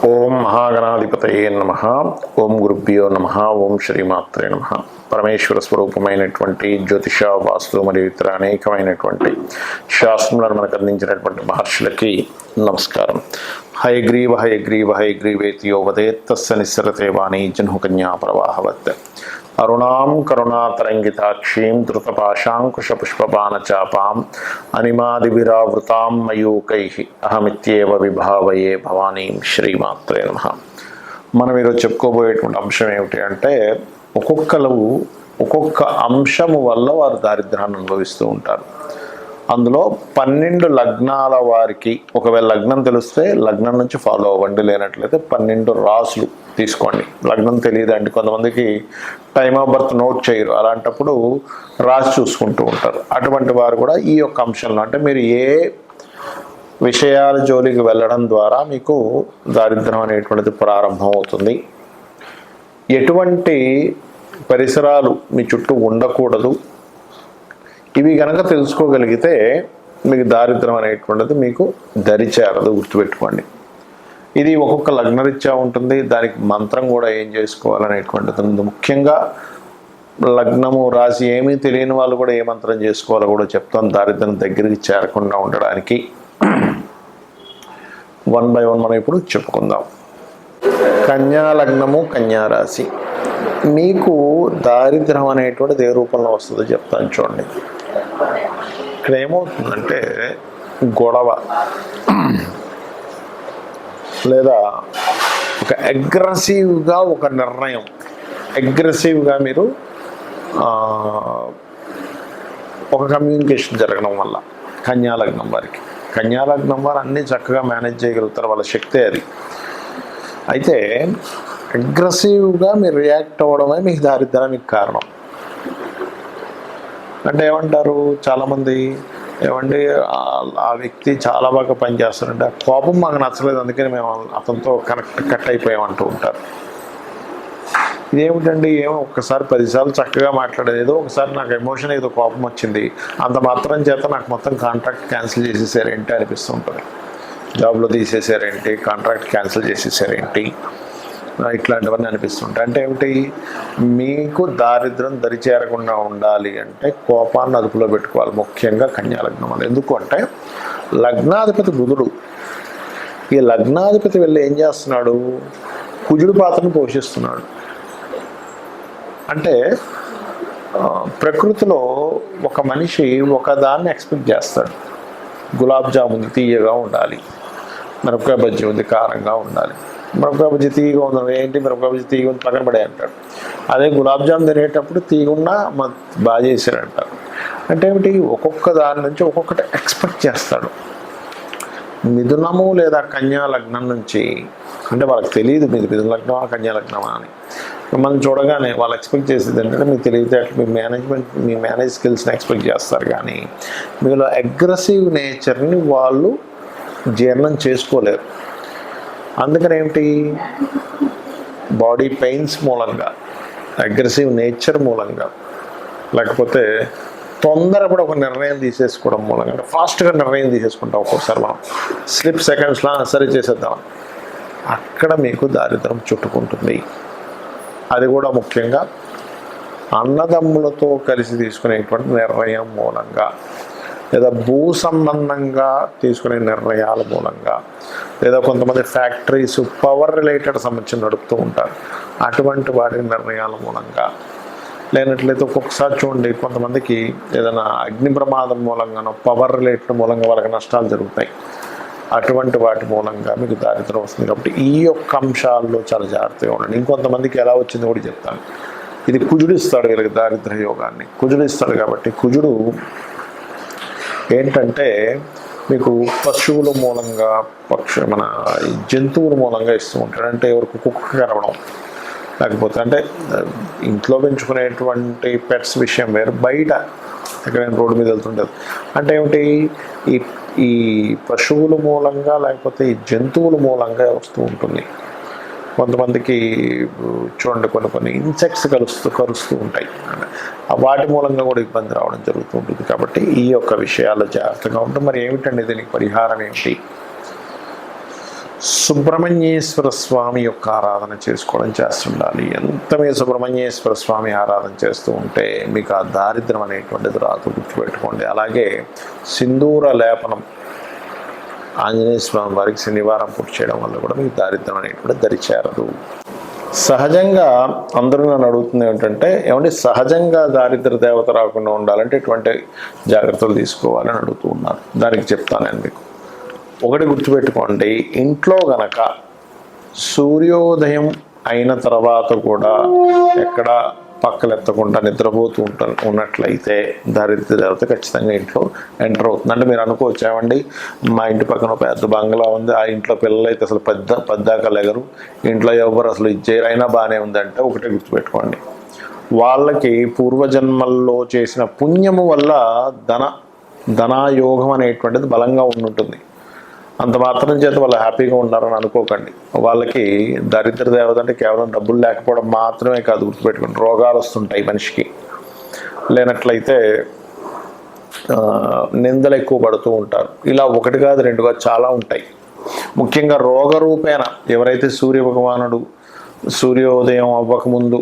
ఓం మహాగణాధిపతయే నమః. ఓం గురుభ్యో నమః. ఓం శ్రీమాత్రే నమః. పరమేశ్వర స్వరూపమైనటువంటి జ్యోతిష, వాస్తు మరియు ఇతర అనేకమైనటువంటి శాస్త్రములను మనకు అందించినటువంటి మహర్షులకి నమస్కారం. హయగ్రీవ హయగ్రీవ హయగ్రీవేతి యో వదేత్ తస్య నిస్సరతే వాణీ జహ్నుకన్యా ప్రవాహవత్. అరుణాం కరుణాతరంగితాక్షీం ధృతపాశాంకుశపుష్పబాణచాపాం అనిమాదివిరావృతాం మయూకైః అహమిత్యేవ విభావయే భవానీం శ్రీమాత్రే నమః. మనం ఈరోజు చెప్పుకోబోయేటువంటి అంశం ఏమిటి అంటే, ఒక్కొక్క అంశము వల్ల వారు దారిద్ర్యాన్ని అనుభవిస్తూ ఉంటారు. అందులో 12 లగ్నాల వారికి ఒకవేళ లగ్నం తెలిస్తే లగ్నం నుంచి ఫాలో అవ్వండి, లేనట్లయితే 12 రాసులు తీసుకోండి. లగ్నం తెలియదండి, కొంతమందికి టైమ్ ఆఫ్ బర్త్ నోట్ చేయరు, అలాంటప్పుడు రాసి చూసుకుంటూ ఉంటారు. అటువంటి వారు కూడా ఈ యొక్క అంశంలో, అంటే మీరు ఏ విషయాల జోలికి వెళ్ళడం ద్వారా మీకు దారిద్ర్యం అనేటువంటిది ప్రారంభం అవుతుంది, ఎటువంటి పరిసరాలు మీ చుట్టూ ఉండకూడదు, ఇవి కనుక తెలుసుకోగలిగితే మీకు దారిద్ర్యం అనేటువంటిది మీకు దరిచేరదు. గుర్తుపెట్టుకోండి, ఇది ఒక్కొక్క లగ్నరీత్యా ఉంటుంది. దానికి మంత్రం కూడా ఏం చేసుకోవాలనేటువంటిది ఉంది. ముఖ్యంగా లగ్నము రాశి ఏమీ తెలియని వాళ్ళు కూడా ఏ మంత్రం చేసుకోవాలో కూడా చెప్తాను, దారిద్ర్యం దగ్గరికి చేరకుండా ఉండడానికి. 1 by 1 మనం ఇప్పుడు చెప్పుకుందాం. కన్యా లగ్నము, కన్యా రాశి. మీకు దారిద్ర్యం అనేటువంటిది ఏ రూపంలో వస్తుందో చెప్తాను చూడండి. ఇక్కడ ఏమవుతుందంటే, గొడవ లేదా ఒక అగ్రెసివ్గా ఒక నిర్ణయం, అగ్రెసివ్గా మీరు ఒక కమ్యూనికేషన్ జరగడం వల్ల కన్యాలగ్నం వారికి, కన్యాలగ్నం వారు అన్నీ చక్కగా మేనేజ్ చేయగలుగుతారు, వాళ్ళ శక్తే అది. అయితే అగ్రెసివ్గా మీరు రియాక్ట్ అవ్వడమే మీకు దారిద్ర్యానికి కారణం. అంటే ఏమంటారు చాలామంది, ఏమండి ఆ వ్యక్తి చాలా బాగా పనిచేస్తారంటే కోపం మాకు నచ్చలేదు, అందుకని మేము అతనితో కట్ అయిపోయామంటూ ఉంటారు. ఇదేమిటండి, ఏమో ఒక్కసారి 10 సార్లు చక్కగా మాట్లాడేది, ఏదో ఒకసారి నాకు ఎమోషన్ ఏదో కోపం వచ్చింది, అంత మాత్రం చేత నాకు మొత్తం కాంట్రాక్ట్ క్యాన్సిల్ చేసేసారేంటి అనిపిస్తూ ఉంటుంది. జాబ్లో తీసేసారేంటి, కాంట్రాక్ట్ క్యాన్సిల్ చేసేసారేంటి, ఇట్లాంటివన్నీ అనిపిస్తుంటాయి. అంటే ఏమిటి, మీకు దారిద్ర్యం దరిచేరకుండా ఉండాలి అంటే కోపాన్ని అదుపులో పెట్టుకోవాలి, ముఖ్యంగా కన్యాలగ్నం వాళ్ళు. ఎందుకు అంటే లగ్నాధిపతి బుధుడు. ఈ లగ్నాధిపతి వెళ్ళి ఏం చేస్తున్నాడు, కుజుడు పాత్రను పోషిస్తున్నాడు. అంటే ప్రకృతిలో ఒక మనిషి ఒకదాన్ని ఎక్స్పెక్ట్ చేస్తాడు. గులాబ్ జామున్ తీయగా ఉండాలి, మిరపకాయ బజ్జీ ఉంది కారంగా ఉండాలి. మిరపకాయ బజ్జీ తీయగా ఉంది, ఏంటి మిరపకాయ బజ్జీ తీయగా ఉంది పక్కన పడే అంటాడు. అదే గులాబ్ జామున్ తినేటప్పుడు తీయకుండా బాగా చేశాడు అంటారు. అంటే ఏమిటి, ఒక్కొక్క దాని నుంచి ఒక్కొక్కటి ఎక్స్పెక్ట్ చేస్తాడు. మిథునము లేదా కన్యా లగ్నం నుంచి, అంటే వాళ్ళకి తెలియదు మీది మిథున లగ్నమా కన్యా లగ్నమా అని. మనం చూడగానే వాళ్ళు ఎక్స్పెక్ట్ చేసేది ఏంటంటే మీ తెలివితేటలు, మీ మేనేజ్మెంట్, మీ మేనేజ్ స్కిల్స్ని ఎక్స్పెక్ట్ చేస్తారు. కానీ మీలో అగ్రెసివ్ నేచర్ని వాళ్ళు జీర్ణం చేసుకోలేరు. అందుకని ఏమిటి, బాడీ పెయిన్స్ మూలంగా, అగ్రెసివ్ నేచర్ మూలంగా, లేకపోతే తొందరపడి ఒక నిర్ణయం తీసేసుకోవడం మూలంగా, అంటే ఫాస్ట్గా నిర్ణయం తీసేసుకుంటాం. ఒక్కొక్కసారి మనం స్లిప్ సెకండ్స్లో సరి చేసేద్దాం, అక్కడ మీకు దారిద్ర్యం చుట్టుకుంటుంది. అది కూడా ముఖ్యంగా అన్నదమ్ములతో కలిసి తీసుకునేటువంటి నిర్ణయం మూలంగా, లేదా భూ సంబంధంగా తీసుకునే నిర్ణయాల మూలంగా, లేదా కొంతమంది ఫ్యాక్టరీస్ పవర్ రిలేటెడ్ సంబంధించి నడుపుతూ ఉంటారు, అటువంటి వాటి నిర్ణయాల మూలంగా. లేనట్లయితే ఒక్కొక్కసారి చూడండి, కొంతమందికి ఏదైనా అగ్ని ప్రమాదం మూలంగానో పవర్ రిలేటెడ్ మూలంగా వాళ్ళకి నష్టాలు జరుగుతాయి. అటువంటి వాటి మూలంగా మీకు దారిద్ర్యం వస్తుంది. కాబట్టి ఈ యొక్క అంశాల్లో చాలా జాగ్రత్తగా ఉండండి. ఇంకొంతమందికి ఎలా వచ్చిందో కూడా చెప్తాను. ఇది కుజుడు ఇస్తాడు వీళ్ళకి దారిద్ర్య యోగాన్ని, కుజుడు ఇస్తాడు. కాబట్టి కుజుడు ఏంటంటే మీకు పశువుల మూలంగా, మన జంతువుల మూలంగా ఇస్తూ ఉంటాడు. అంటే ఎవరికి కుక్క కరవడం, లేకపోతే అంటే ఇంట్లో పెంచుకునేటువంటి పెట్స్ విషయం వేరు, బయట ఎక్కడైనా రోడ్డు మీద వెళ్తుంటుంది. అంటే ఏమిటి, ఈ పశువుల మూలంగా లేకపోతే ఈ జంతువుల మూలంగా వస్తూ ఉంటుంది. కొంతమందికి చూడండి, కొన్ని ఇన్సెక్ట్స్ కరుస్తూ ఉంటాయి, వాటి మూలంగా కూడా ఇబ్బంది రావడం జరుగుతూ ఉంటుంది. కాబట్టి ఈ యొక్క విషయాలు జాగ్రత్తగా ఉంటుంది. మరి ఏమిటండి దీనికి పరిహారం ఏమిటి? సుబ్రహ్మణ్యేశ్వర స్వామి యొక్క ఆరాధన చేసుకోవడం చేస్తుండాలి. ఎంత మీరు సుబ్రహ్మణ్యేశ్వర స్వామి ఆరాధన చేస్తూ ఉంటే మీకు ఆ దారిద్ర్యం అనేటువంటిది రాదు, గుర్తుపెట్టుకోండి. అలాగే సింధూర లేపనం ఆంజనేయ స్వామి వారికి శనివారం పూర్తి చేయడం వల్ల కూడా మీకు దారిద్ర్యం అనేటువంటి దరిచేరదు. సహజంగా అందరూ నన్ను అడుగుతుంది ఏంటంటే, ఏమంటే సహజంగా దారిద్ర దేవత రాకుండా ఉండాలంటే ఎటువంటి జాగ్రత్తలు తీసుకోవాలని అడుగుతూ ఉన్నారు. దానికి చెప్తాను నేను మీకు. ఒకటి గుర్తుపెట్టుకోండి, ఇంట్లో గనక సూర్యోదయం అయిన తర్వాత కూడా ఎక్కడ పక్కలెత్తకుండా నిద్రపోతూ ఉన్నట్లయితే దారిద్ర్య దేవత ఖచ్చితంగా ఇంట్లో ఎంటర్ అవుతుంది. అంటే మీరు అనుకోవచ్చు, ఏమండి మా ఇంటి పక్కన పెద్ద బంగ్లా ఉంది, ఆ ఇంట్లో పిల్లలు అయితే అసలు పెద్దాక లేగరు, ఇంట్లో ఎవరు అసలు ఇచ్చేరు, అయినా బాగానే ఉందంటే ఒకటే గుర్తుపెట్టుకోండి, వాళ్ళకి పూర్వజన్మల్లో చేసిన పుణ్యము వల్ల ధనాయోగం అనేటువంటిది బలంగా ఉంటుంది. అంత మాత్రం చేత వాళ్ళు హ్యాపీగా ఉన్నారని అనుకోకండి. వాళ్ళకి దరిద్ర దేవత అంటే కేవలం డబ్బులు లేకపోవడం మాత్రమే కాదు, గుర్తుపెట్టుకోండి, రోగాలు వస్తుంటాయి మనిషికి. లేనట్లయితే నిందలు ఎక్కువ పడుతూ ఉంటారు. ఇలా ఒకటి కాదు రెండు కాదు చాలా ఉంటాయి. ముఖ్యంగా రోగరూపేణ ఎవరైతే సూర్యభగవానుడు సూర్యోదయం అవ్వకముందు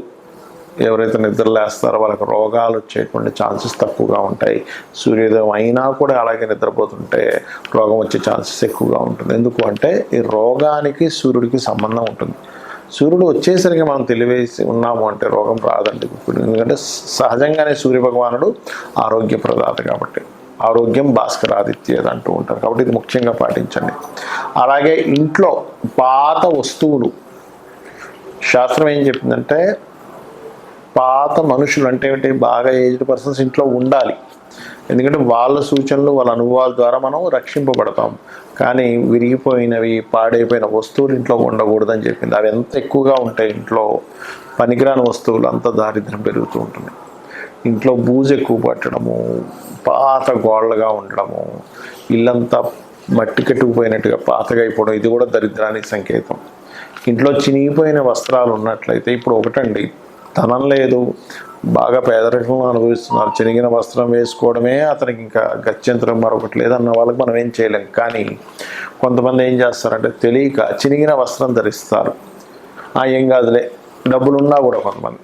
ఎవరైతే నిద్రలేస్తారో వాళ్ళకి రోగాలు వచ్చేటువంటి ఛాన్సెస్ తక్కువగా ఉంటాయి. సూర్యోదయం అయినా కూడా అలాగే నిద్రపోతుంటే రోగం వచ్చే ఛాన్సెస్ ఎక్కువగా ఉంటుంది. ఎందుకు అంటే ఈ రోగానికి సూర్యుడికి సంబంధం ఉంటుంది. సూర్యుడు వచ్చేసరికి మనం తెలివేసి ఉన్నాము అంటే రోగం రాదండి. ఎందుకంటే సహజంగానే సూర్యభగవానుడు ఆరోగ్య ప్రదాత కాబట్టి, ఆరోగ్యం భాస్కరాదిత్యేది అంటూ ఉంటారు. కాబట్టి ఇది ముఖ్యంగా పాటించండి. అలాగే ఇంట్లో పాత వస్తువులు, శాస్త్రం ఏం చెప్పిందంటే పాత మనుషులు అంటే ఏంటి, బాగా ఏజ్డ్ పర్సన్స్ ఇంట్లో ఉండాలి. ఎందుకంటే వాళ్ళ సూచనలు వాళ్ళ అనుభవాల ద్వారా మనం రక్షింపబడతాం. కానీ విరిగిపోయినవి పాడైపోయిన వస్తువులు ఇంట్లో ఉండకూడదని చెప్పింది. అవి ఎంత ఎక్కువగా ఉంటాయి ఇంట్లో, పనికిరాని వస్తువులు అంత దారిద్ర్యం పెరుగుతూ ఉంటుంది. ఇంట్లో బూజు ఎక్కువ పట్టడము, పాత గోడలుగా ఉండడము, ఇల్లంతా మట్టి కట్టుకుపోయినట్టుగా పాతగా అయిపోవడం, ఇది కూడా దరిద్రానికి సంకేతం. ఇంట్లో చినిగిపోయిన వస్త్రాలు ఉన్నట్లయితే, ఇప్పుడు ఒకటండి, ధనం లేదు, బాగా పేదరికంలో అనుభవిస్తున్నారు, చినిగిన వస్త్రం వేసుకోవడమే అతనికి ఇంకా గత్యంతరం మరొకటి లేదన్న వాళ్ళకి మనం ఏం చేయలేం. కానీ కొంతమంది ఏం చేస్తారంటే తెలియక చినిగిన వస్త్రం ధరిస్తారు. ఏం కాదులే, డబ్బులున్నా కూడా కొంతమంది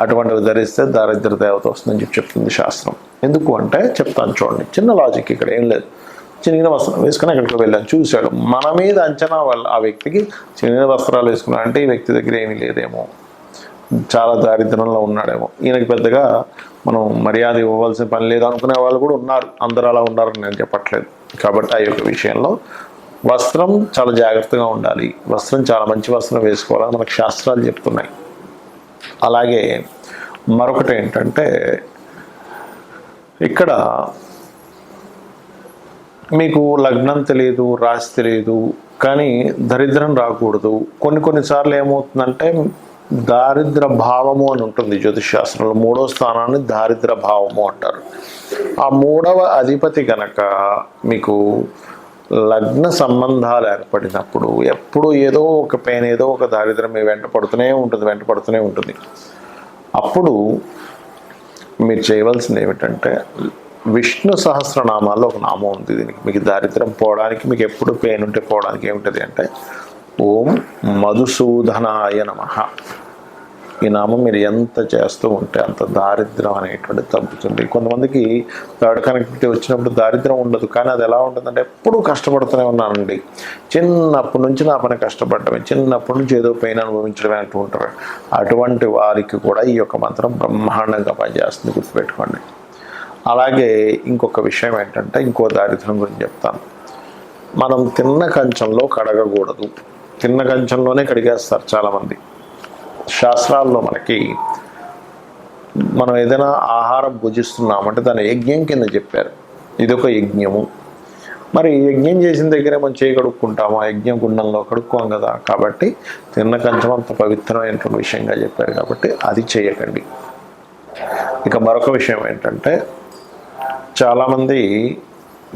అటువంటివి ధరిస్తే దారిద్ర దేవత వస్తుందని చెప్తుంది శాస్త్రం. ఎందుకు అంటే చెప్తాను చూడండి, చిన్న లాజిక్ ఇక్కడ ఏం లేదు. చినిగిన వస్త్రం వేసుకుని ఎక్కడికి వెళ్ళాను, చూశాడు, మన మీద అంచనా వల్ల ఆ వ్యక్తికి చినిగిన వస్త్రాలు వేసుకున్నాడు అంటే ఈ వ్యక్తి దగ్గర ఏమీ లేదేమో, చాలా దారిద్ర్యంలో ఉన్నాడేమో, ఈయనకి పెద్దగా మనం మర్యాద ఇవ్వవలసిన పని లేదు అనుకునే వాళ్ళు కూడా ఉన్నారు. అందరూ అలా ఉన్నారని నేను చెప్పట్లేదు. కాబట్టి ఆ యొక్క విషయంలో వస్త్రం చాలా జాగ్రత్తగా ఉండాలి. వస్త్రం చాలా మంచి వస్త్రం వేసుకోవాలని మనకు శాస్త్రాలు చెప్తున్నాయి. అలాగే మరొకటి ఏంటంటే, ఇక్కడ మీకు లగ్నం తెలియదు, రాశి తెలియదు, కానీ దరిద్రం రాకూడదు. కొన్నిసార్లు ఏమవుతుందంటే దారిద్ర భావము అని ఉంటుంది జ్యోతిష్ శాస్త్రంలో. 3వ స్థానాన్ని దారిద్ర భావము అంటారు. ఆ 3వ అధిపతి కనుక మీకు లగ్న సంబంధాలు ఏర్పడినప్పుడు ఎప్పుడు ఏదో ఒక పెయిన్, ఏదో ఒక దారిద్రం వెంట పడుతూనే ఉంటుంది. అప్పుడు మీరు చేయవలసింది ఏమిటంటే, విష్ణు సహస్రనామాల్లో ఒక నామం ఉంది దీనికి. మీకు దారిద్రం పోవడానికి, మీకు ఎప్పుడు పెయిన్ ఉంటే పోవడానికి ఏమిటది అంటే, ఓం మధుసూదనాయ నమః. ఈ నామం మీరు ఎంత చేస్తూ ఉంటే అంత దారిద్రం అనేటువంటిది తగ్గుతుంది. కొంతమందికి థర్డ్ కనెక్టివిటీ వచ్చినప్పుడు దారిద్రం ఉండదు, కానీ అది ఎలా ఉంటుందంటే ఎప్పుడూ కష్టపడుతూనే ఉన్నానండి, చిన్నప్పటి నుంచి నా పని కష్టపడటమే, చిన్నప్పటి నుంచి ఏదో పెయిన్ అనుభవించడమే అంటూ ఉంటారు. అటువంటి వారికి కూడా ఈ యొక్క మంత్రం బ్రహ్మాండంగా పనిచేస్తుంది, గుర్తుపెట్టుకోండి. అలాగే ఇంకొక విషయం ఏంటంటే, ఇంకో దారిద్రం గురించి చెప్తాను. మనం తిన్న కంచంలో కడగకూడదు. తిన్న కంచంలోనే కడిగేస్తారు చాలామంది. శాస్త్రాల్లో మనకి మనం ఏదైనా ఆహారం భుజిస్తున్నామంటే దాన్ని యజ్ఞం కింద చెప్పారు. ఇది ఒక యజ్ఞము. మరి యజ్ఞం చేసిన దగ్గరే మనం చేయి కడుక్కుంటాము, ఆ యజ్ఞం గుండంలో కడుక్కోం కదా. కాబట్టి తిన్న కంచం అంత పవిత్రమైనటువంటి విషయంగా చెప్పారు, కాబట్టి అది చేయకండి. ఇక మరొక విషయం ఏంటంటే,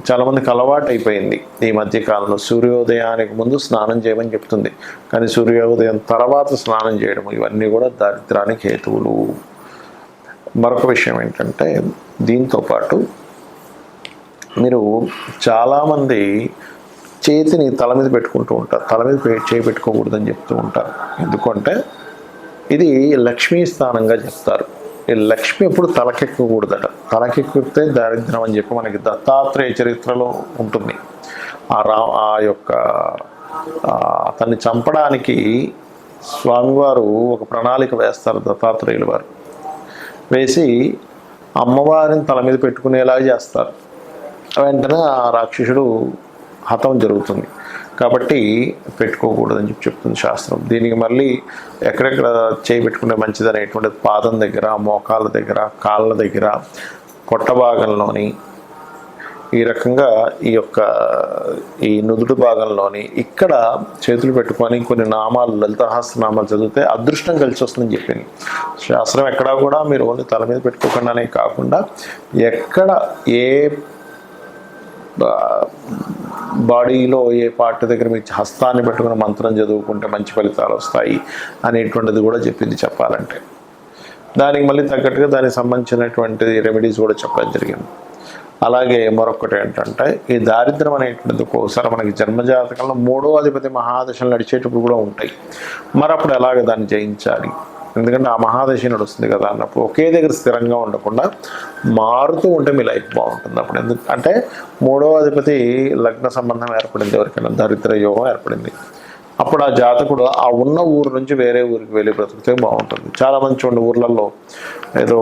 చాలామందికి అలవాటు అయిపోయింది ఈ మధ్యకాలంలో సూర్యోదయానికి ముందు స్నానం చేయమని చెప్తుంది, కానీ సూర్యోదయం తర్వాత స్నానం చేయడం, ఇవన్నీ కూడా దారిద్రానికి హేతువులు. మరొక విషయం ఏంటంటే, దీంతో పాటు మీరు చాలామంది చేతిని తల మీద పెట్టుకుంటూ ఉంటారు. తల మీద చేయి పెట్టుకోకూడదని చెప్తూ ఉంటారు. ఎందుకంటే ఇది లక్ష్మీ స్థానంగా చెప్తారు. ఈ లక్ష్మి ఎప్పుడు తలకెక్కకూడదట. తలకెక్కితే దారిద్ర్యం అని చెప్పి మనకి దత్తాత్రేయ చరిత్రలో ఉంటుంది. ఆ యొక్క అతన్ని చంపడానికి స్వామివారు ఒక ప్రణాళిక వేస్తారు. దత్తాత్రేయుల వారు వేసి అమ్మవారిని తల మీద పెట్టుకునేలా చేస్తారు. వెంటనే ఆ రాక్షసుడు హతం జరుగుతుంది. కాబట్టి పెట్టుకోకూడదని చెప్తుంది శాస్త్రం. దీనికి మళ్ళీ ఎక్కడెక్కడ చేయి పెట్టుకుంటే మంచిది అనేటువంటిది పాదం దగ్గర, మోకాళ్ళ దగ్గర, కాళ్ళ దగ్గర, పొట్ట భాగంలోని, ఈ రకంగా ఈ నుదుటి భాగంలోని ఇక్కడ చేతులు పెట్టుకొని కొన్ని నామాలు, లలితహాస్యనామాలు చదివితే అదృష్టం కలిసి వస్తుందని చెప్పింది శాస్త్రం. ఎక్కడా కూడా మీరు ఓన్లీ తల మీద పెట్టుకోకుండానే కాకుండా ఎక్కడ ఏ బాడీలో ఏ పార్ట్ దగ్గర మీ హస్తాన్ని పెట్టుకుని మంత్రం చదువుకుంటే మంచి ఫలితాలు వస్తాయి అనేటువంటిది కూడా చెప్పింది చెప్పాలంటే. దానికి మళ్ళీ తగ్గట్టుగా దానికి సంబంధించినటువంటి రెమెడీస్ కూడా చెప్పడం జరిగింది. అలాగే మరొకటి ఏంటంటే ఈ దారిద్ర్యం అనేటువంటిది ఒక్కోసారి మనకి జన్మజాతకంలో 3వ అధిపతి మహాదశలు నడిచేటప్పుడు కూడా ఉంటాయి. మరి అప్పుడు ఎలాగ దాన్ని జయించాలి? ఎందుకంటే ఆ మహాదశ నడుస్తుంది కదా అన్నప్పుడు ఒకే దగ్గర స్థిరంగా ఉండకుండా మారుతూ ఉంటే మీ లైఫ్ బాగుంటుంది. అప్పుడు ఎందుకంటే 3వ అధిపతి లగ్న సంబంధం ఏర్పడింది, ఎవరికైనా దరిద్ర యోగం ఏర్పడింది. అప్పుడు ఆ జాతకుడు ఆ ఉన్న ఊరు నుంచి వేరే ఊరికి వెళ్ళి బ్రతికితే బాగుంటుంది. చాలామంది చూడండి ఊర్లలో ఏదో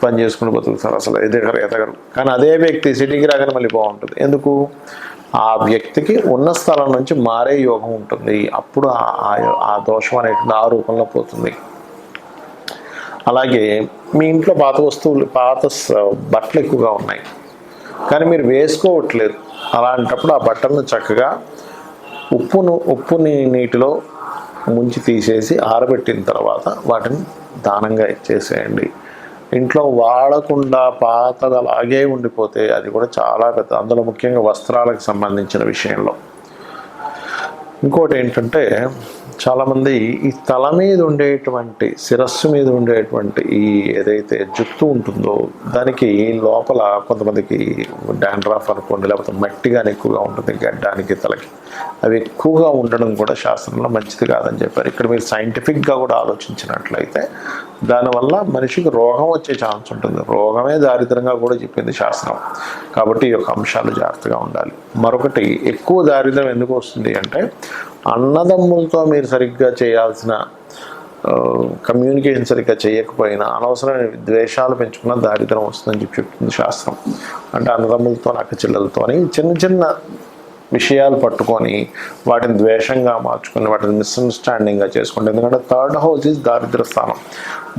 పని చేసుకుని బతుకుతారు, అసలు ఎదగరు. కానీ అదే వ్యక్తి సిటీకి రాగానే మళ్ళీ బాగుంటుంది. ఎందుకు? ఆ వ్యక్తికి ఉన్న స్థలం నుంచి మారే యోగం ఉంటుంది. అప్పుడు ఆ దోషం అనేటువంటి ఆ రూపంలో పోతుంది. అలాగే మీ ఇంట్లో పాత వస్తువులు, పాత బట్టలు ఎక్కువగా ఉన్నాయి కానీ మీరు వేసుకోవట్లేదు. అలాంటప్పుడు ఆ బట్టలను చక్కగా ఉప్పుని నీటిలో ముంచి తీసేసి ఆరబెట్టిన తర్వాత వాటిని దానంగా ఇచ్చేసేయండి. ఇంట్లో వాడకుండా పాతగా అలాగే ఉండిపోతే అది కూడా చాలా పెద్ద, అందులో ముఖ్యంగా వస్త్రాలకు సంబంధించిన విషయంలో. ఇంకోటి ఏంటంటే చాలామంది ఈ తల మీద ఉండేటువంటి, శిరస్సు మీద ఉండేటువంటి ఈ ఏదైతే జుట్టు ఉంటుందో దానికి లోపల కొంతమందికి డాండ్రాఫ్ అనుకోండి, లేకపోతే మట్టి కానీ ఎక్కువగా ఉంటుంది గడ్డానికి, తలకి. అవి ఎక్కువగా ఉండడం కూడా శాస్త్రంలో మంచిది కాదని చెప్పారు. ఇక్కడ మీరు సైంటిఫిక్గా కూడా ఆలోచించినట్లయితే దానివల్ల మనిషికి రోగం వచ్చే ఛాన్స్ ఉంటుంది. రోగమే దారిద్రంగా కూడా చెప్పింది శాస్త్రం. కాబట్టి ఈ యొక్క అంశాలు జాగ్రత్తగా ఉండాలి. మరొకటి, ఎక్కువ దారిద్రం ఎందుకు వస్తుంది అంటే అన్నదమ్ములతో మీరు సరిగ్గా చేయాల్సిన కమ్యూనికేషన్ సరిగ్గా చేయకపోయినా అనవసరమైన ద్వేషాలు పెంచుకున్న దారిద్రం వస్తుందని చెప్తుంది శాస్త్రం. అంటే అన్నదమ్ములతో, అక్కచెల్లెలతో చిన్న చిన్న విషయాలు పట్టుకొని వాటిని ద్వేషంగా మార్చుకొని వాటిని మిస్అండర్స్టాండింగ్గా చేసుకుంటే, ఎందుకంటే 3rd హౌస్ ఈజ్ దారిద్ర స్థానం.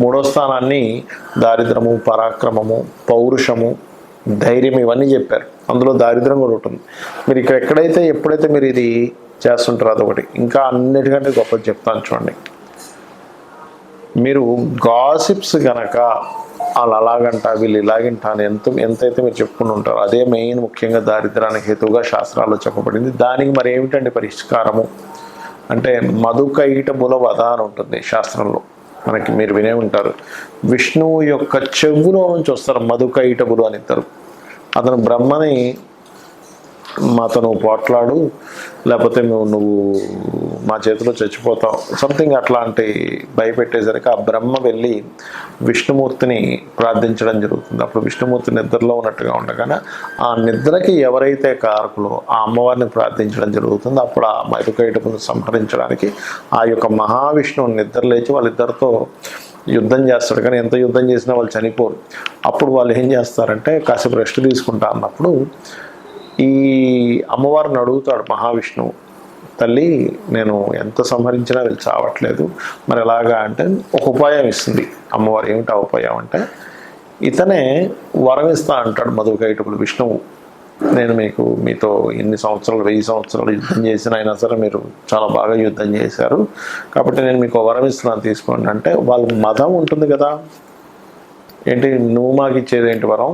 3వ స్థానాన్ని దారిద్రము, పరాక్రమము, పౌరుషము, ధైర్యం ఇవన్నీ చెప్పారు. అందులో దారిద్రం కూడా ఉంటుంది. మీరు ఇక్కడ ఎప్పుడైతే మీరు ఇది చేస్తుంటారో అదొకటి. ఇంకా అన్నిటికంటే గొప్పది చెప్తాను చూడండి. మీరు గాసిప్స్ గనక వాళ్ళు అలాగంట వీళ్ళు ఇలాగంట అని ఎంతైతే మీరు చెప్పుకుని ఉంటారో అదే మెయిన్ ముఖ్యంగా దారిద్రానికి హేతువుగా శాస్త్రాల్లో చెప్పబడింది. దానికి మరి ఏమిటండి పరిష్కారము అంటే మధుకైటబుల వధ అని ఉంటుంది శాస్త్రంలో. మనకి మీరు వినే ఉంటారు, విష్ణువు యొక్క చెవులో నుంచి వస్తారు మధుకైటబులు అని ఇద్దరు. అతను బ్రహ్మని మాతో నువ్వు పోట్లాడు, లేకపోతే నువ్వు మా చేతిలో చచ్చిపోతావు, సంథింగ్ అట్లాంటి భయపెట్టేసరికి ఆ బ్రహ్మ వెళ్ళి విష్ణుమూర్తిని ప్రార్థించడం జరుగుతుంది. అప్పుడు విష్ణుమూర్తి నిద్రలో ఉన్నట్టుగా ఉండగానే ఆ నిద్రకి ఎవరైతే కారకులో ఆ అమ్మవారిని ప్రార్థించడం జరుగుతుంది. అప్పుడు ఆ మధుకైటపుని సంహరించడానికి ఆ యొక్క మహావిష్ణువు నిద్ర లేచి వాళ్ళిద్దరితో యుద్ధం చేస్తాడు. కానీ ఎంత యుద్ధం చేసినా వాళ్ళు చనిపోరు. అప్పుడు వాళ్ళు ఏం చేస్తారంటే కాసేపు రెస్ట్ తీసుకుంటా అన్నప్పుడు ఈ అమ్మవారిని అడుగుతాడు మహావిష్ణువు, తల్లి నేను ఎంత సంహరించినా వీళ్ళు చావట్లేదు, మరి ఎలాగా అంటే ఒక ఉపాయం ఇస్తుంది అమ్మవారు. ఏమిటి ఆ ఉపాయం అంటే, ఇతనే వరం ఇస్తా అంటాడు మధుకైటపులు విష్ణువు. నేను మీతో ఎన్ని సంవత్సరాలు 1000 సంవత్సరాలు యుద్ధం చేసిన అయినా సరే మీరు చాలా బాగా యుద్ధం చేశారు, కాబట్టి నేను మీకు వరం ఇస్తున్నాను తీసుకోండి అంటే, వాళ్ళ మదం ఉంటుంది కదా, ఏంటి నువ్వు మాకు ఇచ్చేది ఏంటి వరం,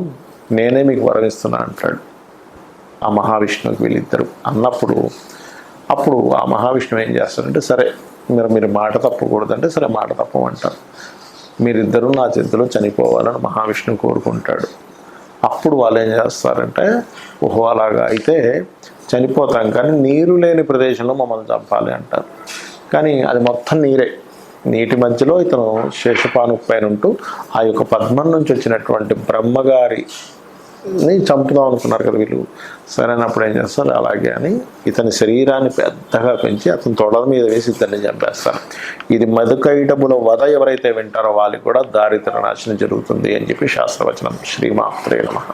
నేనే మీకు వరం ఇస్తున్నా అంటాడు ఆ మహావిష్ణువుకి వీళ్ళిద్దరు అన్నప్పుడు. అప్పుడు ఆ మహావిష్ణువు ఏం చేస్తారంటే, సరే మీరు మాట తప్పకూడదంటే సరే మాట తప్పమంటారు, మీరిద్దరూ నా చేతిలో చనిపోవాలని మహావిష్ణువు కోరుకుంటాడు. అప్పుడు వాళ్ళు ఏం చేస్తారంటే, ఓహో అలాగా అయితే చనిపోతాం, కానీ నీరు లేని ప్రదేశంలో మమ్మల్ని చంపాలి అంటారు. కానీ అది మొత్తం నీరే. నీటి మధ్యలో ఇతను శేషపాను పైన ఉంటూ ఆ యొక్క పద్మం నుంచి వచ్చినటువంటి బ్రహ్మగారిని చంపుదాం అనుకున్నారు కదా వీళ్ళు. సరైనప్పుడు ఏం చేస్తారు, అలాగే అని ఇతని శరీరాన్ని పెద్దగా పెంచి అతని తొడల మీద వేసి ఇతన్ని చంపేస్తారు. ఇది మధుకైటముల వధ ఎవరైతే వింటారో వాళ్ళకి కూడా దారిద్ర నాశనం జరుగుతుంది అని చెప్పి శాస్త్రవచనం. శ్రీమాత్రే నమః.